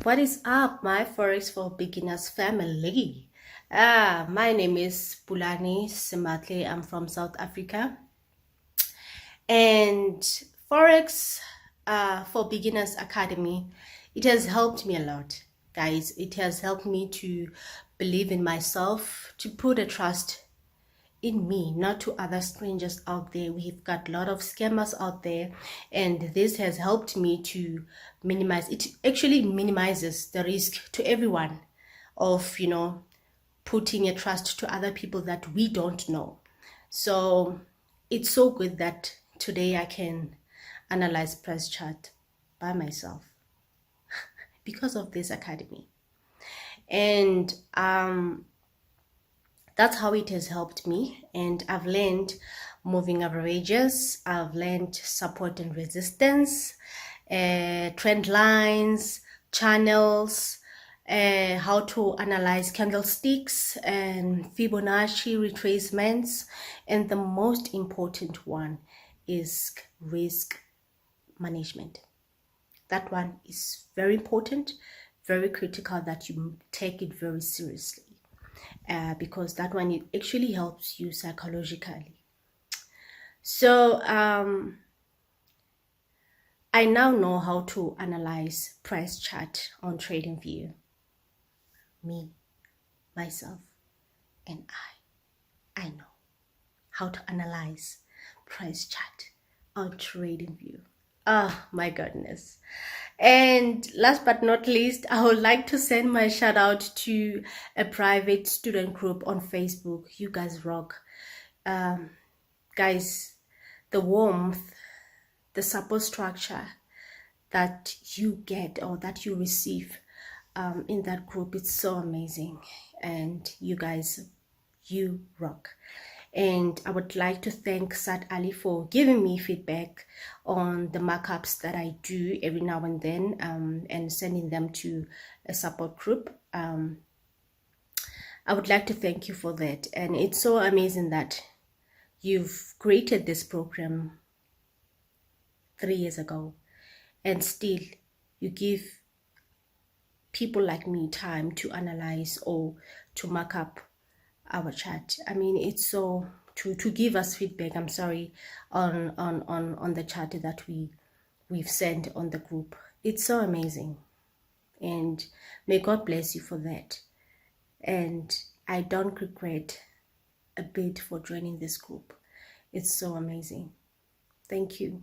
What is up, my Forex for Beginners family? My name is Pulani Simatle. I'm from South Africa. And Forex for Beginners Academy, it has helped me a lot, guys. It has helped me to believe in myself, to put a trust in me, not to other strangers out there. We've got a lot of scammers out there, and this has helped me to minimize it. Actually minimizes the risk to everyone of putting a trust to other people that we don't know. So it's so good that today I can analyze price chart by myself because of this academy. And that's how it has helped me. And I've learned moving averages, I've learned support and resistance, trend lines, channels, how to analyze candlesticks and Fibonacci retracements, and the most important one is risk management. That one is very important, very critical, that you take it very seriously. Because that one, it actually helps you psychologically. So I now know how to analyze price chart on TradingView. Me, myself, and I know how to analyze price chart on TradingView. Oh my goodness. And last but not least, I would like to send my shout out to a private student group on Facebook. You guys rock. Guys, the warmth, the support structure that you get or that you receive in that group, it's so amazing. And you guys, you rock. And I would like to thank Sat Ali for giving me feedback on the markups that I do every now and then, and sending them to a support group. I would like to thank you for that. And it's so amazing that you've created this program 3 years ago, and still you give people like me time to analyze or to mark up our chat. I mean, it's so to give us feedback, I'm sorry, on the chat that we've sent on the group. It's so amazing, and may God bless you for that. And I don't regret a bit for joining this group. It's so amazing. Thank you.